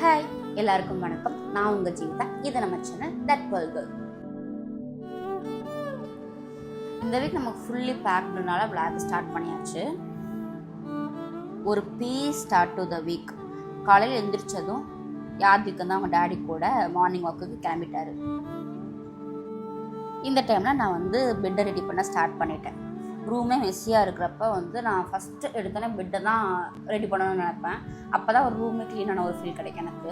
Hi, எல்லாருக்கும் வணக்கம். நான் உங்க ஜீவிதா. இது நம்ம சேனல் தட் வேர்ல்ட் கேர்ள். இந்த வீக் நமக்கு ஃபுல்லி பேக்டுனால விளாக் ஸ்டார்ட் பண்ணியாச்சு. ஒரு peace start to the week. காலையில் எழுந்திரிச்சதும் யாத்விக் வந்து அவங்க டேடி கூட மார்னிங் வாக்குக்கு கிளம்பிட்டாரு. இந்த டைமில் நான் வந்து பெட்டை ரெடி பண்ண ஸ்டார்ட் பண்ணிட்டேன். ரூமே மெஸ்ஸியாக இருக்கிறப்ப வந்து நான் ஃபஸ்ட்டு எடுத்தோன்னே பெட்டை தான் ரெடி பண்ணணும்னு நினைப்பேன். அப்போ தான் ஒரு ரூமே க்ளீனான ஒரு ஃபீல் கிடைக்கும் எனக்கு.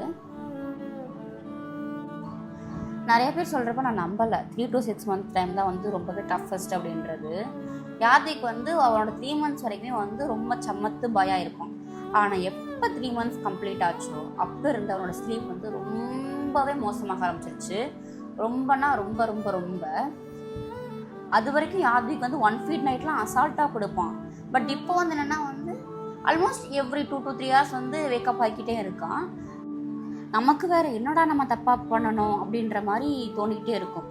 நிறைய பேர் சொல்கிறப்ப நான் நம்பலை. 3 to 6 months டைம் தான் வந்து ரொம்பவே டஃபஸ்ட் அப்படின்றது. யாத்விக் வந்து அவனோட 3 months வரைக்குமே வந்து ரொம்ப சமத்து பயம் இருக்கும். ஆனால் எப்போ 3 months கம்ப்ளீட் ஆச்சோ அப்போ இருந்து அவனோட ஸ்லீப் வந்து ரொம்பவே மோசமாக ஆரம்பிச்சிருச்சு. ரொம்பனா ரொம்ப ரொம்ப ரொம்ப அது வரைக்கும் யாத்விக் வந்து 1 feed நைட்லாம் அசால்ட்டாக கொடுப்பான். பட் இப்போ வந்து என்னென்னா வந்து ஆல்மோஸ்ட் எவ்ரி 2 to 3 hours வந்து வேக்கப் ஆகிக்கிட்டே இருக்கான். நமக்கு வேறு என்னடா நம்ம தப்பாக பண்ணணும் அப்படின்ற மாதிரி தோணிக்கிட்டே இருக்கும்.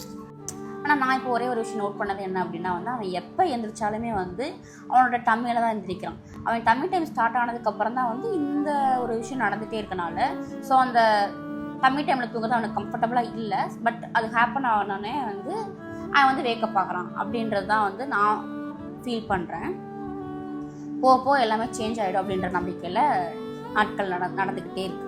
ஆனால் நான் இப்போ ஒரே ஒரு விஷயம் நோட் பண்ணது என்ன அப்படின்னா வந்து அவன் எப்போ எழுந்திரிச்சாலுமே வந்து அவனோட டம்மியில் தான் எழுந்திரிக்கிறான். அவன் டம்மி டைம் ஸ்டார்ட் ஆனதுக்கப்புறம் தான் வந்து இந்த ஒரு விஷயம் நடந்துகிட்டே இருக்கனால ஸோ அந்த டம்மி டைமில் தூங்குறது அவனுக்கு கம்ஃபர்டபுளாக இல்லை. பட் அது ஹேப்பன் ஆனோடனே வந்து அவன் வந்து வேக்கப் ஆகிறான் அப்படின்றது தான் வந்து நான் ஃபீல் பண்ணுறேன். போ எல்லாமே சேஞ்ச் ஆகிடும் அப்படின்ற நம்பிக்கையில் நாட்கள் நடந்துக்கிட்டே இருக்கு.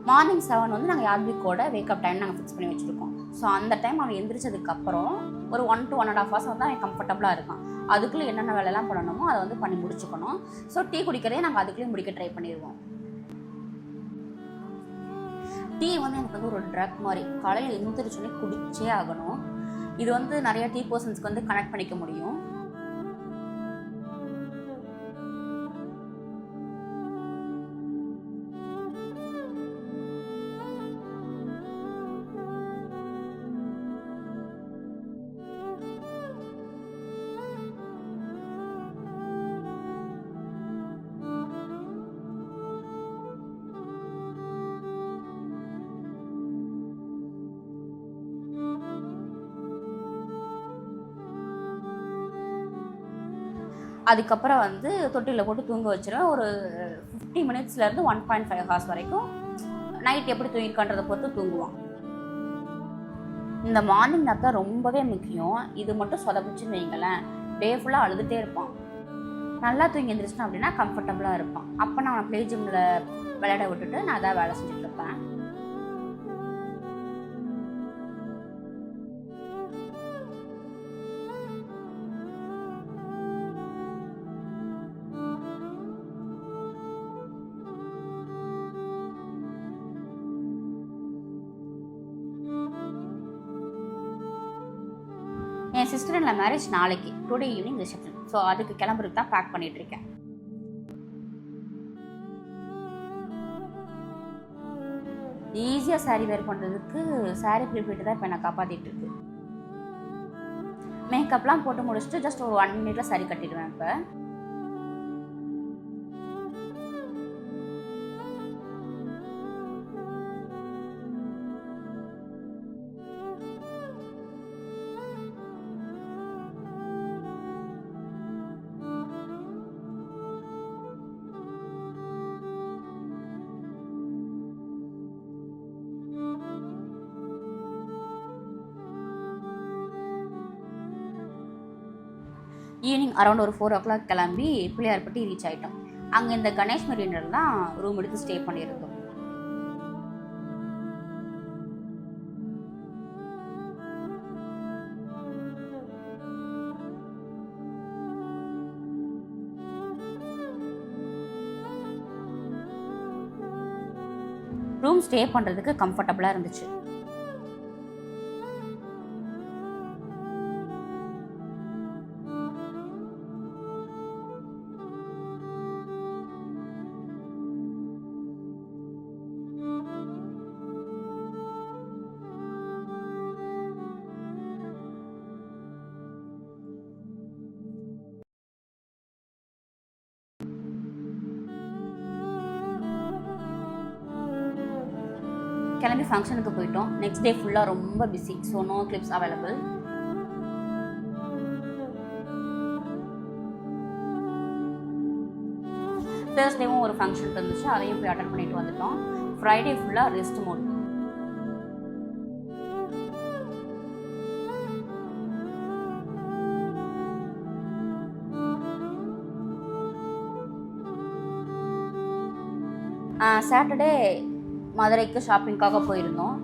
மார்னிங் 7 வந்து நாங்கள் யாத்விக்கோட வேக்கப் டைம் நாங்கள் ஃபிக்ஸ் பண்ணி வச்சுருக்கோம். ஸோ அந்த டைம் அவன் எந்திரிச்சதுக்கப்புறம் ஒரு 1 to 1.5 hours வந்து அவன் கம்ஃபர்டபுளாக இருக்கான். அதுக்குள்ளே என்னென்ன வேலையெல்லாம் பண்ணணுமோ அதை வந்து பண்ணி முடிச்சுக்கணும். ஸோ டீ குடிக்கிறதே நாங்கள் அதுக்குள்ளேயும் முடிக்க ட்ரை பண்ணிடுவோம். டீ வந்து எனக்கு வந்து ஒரு ட்ரக் மாதிரி. காலையில் எழுந்திரிச்சோன்னே குடிச்சே ஆகணும். இது வந்து நிறைய டீ பர்சன்ஸ்க்கு வந்து கனெக்ட் பண்ணிக்க முடியும். அதுக்கப்புறம் வந்து தொட்டியில் போட்டு தூங்க வச்சிருவேன். ஒரு 50 minutesலேருந்து 1.5 hours வரைக்கும் நைட் எப்படி தூங்கிருக்கான்றதை பொறுத்து தூங்குவான். இந்த மார்னிங் நேப் தான் ரொம்பவே முக்கியம். இது மட்டும் சொதப்பிச்சுன்னு வைங்களேன், டே ஃபுல்லாக அழுதுகிட்டே இருப்பான். நல்லா தூங்கி எழுந்திரிச்சிட்டேன் அப்படின்னா கம்ஃபர்டபுளாக இருப்பான். அப்போ நான் அவனை ப்ளே ஜிம்மில் விளையாட விட்டுட்டு நான் அதான் வேலை செஞ்சுட்ருப்பேன். என் சிஸ்டர் மேரேஜ் நாளைக்கு, டுடே ஈவினிங் ரிசப்ஷன். ஸோ அதுக்கு கிளம்புறதுக்கு தான் பேக் பண்ணிட்டு இருக்கேன். ஈஸியாக சாரீ வேர் பண்ணுறதுக்கு சாரீ ப்ரிப்பேர்ட்டு தான் இப்போ என்னை காப்பாற்றிட்டு இருக்கு. மேக்கப்லாம் போட்டு முடிச்சுட்டு ஜஸ்ட் ஒரு 1 minute சாரீ கட்டிடுவேன். இப்போ ஈவினிங் அரௌண்ட் ஒரு 4 o'clock கிளம்பி பிள்ளையார்பட்டி ரீச் ஆகிட்டோம். அங்கே இந்த கணேஷ் மெரினில் தான் ரூம் எடுத்து ஸ்டே பண்ணியிருந்தோம். ரூம் ஸ்டே பண்ணுறதுக்கு கம்ஃபர்டபுளாக இருந்துச்சு. கிளம்பி ஃபங்க்ஷனுக்கு போயிட்டோம். நெக்ஸ்ட் டே ஃபுல்லாக ரொம்ப busy, so no clips available. தேர்ஸ்டேவும் ஒரு ஃபங்க்ஷன் இருந்துச்சு, அதையும் போய் அட்டன் பண்ணிட்டு வந்துட்டோம். ஃப்ரைடே ஃபுல்லாக ரெஸ்ட் மோட். சாட்டர்டே மதுரைக்கு ஷாப்பிங்காக போயிருந்தோம்.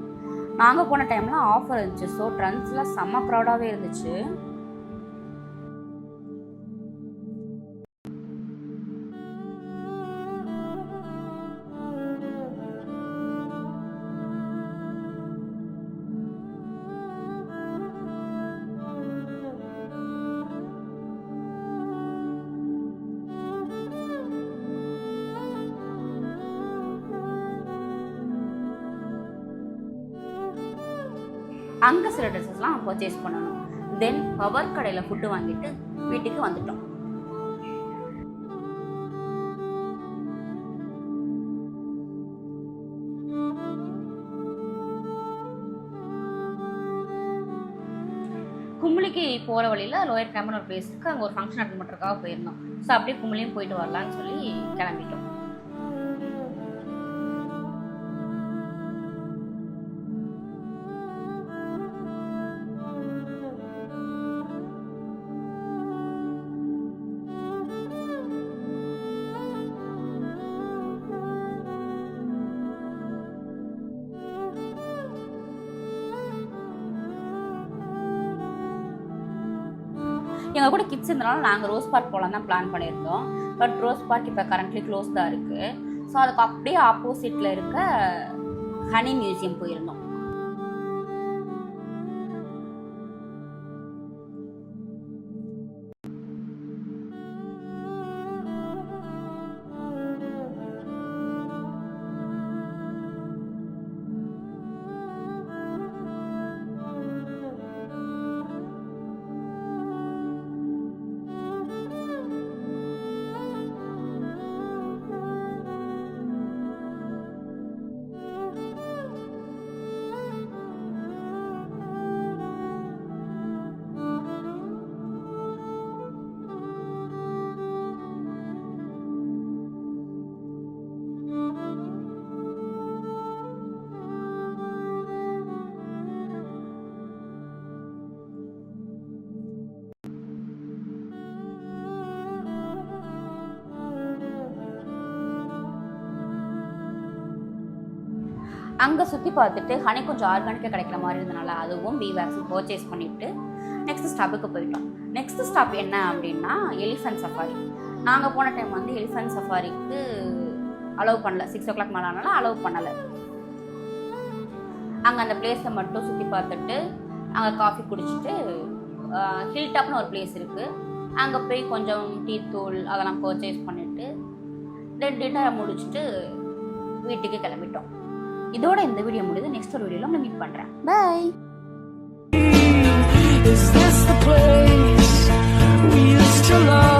நாங்கள் போன டைமில் ஆஃபர் இருந்துச்சு, ஸோ ட்ரெண்ட்ஸில் செம்ம க்ரௌடாகவே இருந்துச்சு. அங்கே சில ட்ரெஸ்ஸஸ்லாம் பர்ச்சேஸ் பண்ணணும். தென் பவர் கடையில் ஃபுட்டு வாங்கிட்டு வீட்டுக்கு வந்துட்டோம். கும்பலிக்கு போகிற வழியில் லோயர் கேம்ப்னு ஒரு பிளேஸ் இருக்குது, அங்கே ஒரு ஃபங்க்ஷன் அட்டன் பண்ணுறதுக்காக போயிருந்தோம். ஸோ அப்படியே கும்பலியும் போயிட்டு வரலான்னு சொல்லி கிளம்பிட்டோம். எங்கள் கூட கிட்ஸ் இருந்தனால நாங்கள் ரோஸ் பார்க் போகலாம் தான் பிளான் பண்ணியிருந்தோம். பட் ரோஸ் பார்க் இப்போ கரண்ட்லி க்ளோஸ் தான் இருக்குது. ஸோ அதுக்கு அப்படியே ஆப்போசிட்டில் இருக்க ஹனி மியூசியம் போயிருந்தோம். அங்கே சுற்றி பார்த்துட்டு ஹனி கொஞ்சம் ஆர்கானிக்காக கிடைக்கிற மாதிரி இருந்தனால அதுவும் பி வேக்ஸும் பர்ச்சேஸ் பண்ணிவிட்டு நெக்ஸ்ட் ஸ்டாப்புக்கு போயிட்டோம். நெக்ஸ்ட் ஸ்டாப் என்ன அப்படின்னா எலிஃபென்ட் சஃபாரி. நாங்கள் போன டைம் வந்து எலிஃபென்ட் சஃபாரிக்கு அலோவ் பண்ணல, 6 o'clock மேலே ஆனாலும் அலோவ் பண்ணலை. அங்கே அந்த பிளேஸை மட்டும் சுற்றி பார்த்துட்டு அங்கே காஃபி குடிச்சிட்டு ஹில் டாப்னு ஒரு பிளேஸ் இருக்குது, அங்கே போய் கொஞ்சம் டீ தூள் அதெல்லாம் பர்ச்சேஸ் பண்ணிவிட்டு தென் டின்னரை முடிச்சுட்டு வீட்டுக்கு கிளம்பிட்டோம். இதோட இந்த வீடியோ முடியுது. நெக்ஸ்ட் ஒரு வீடியோவில் நான் மீட் பண்ணுறேன். By. Is this the place we used to love?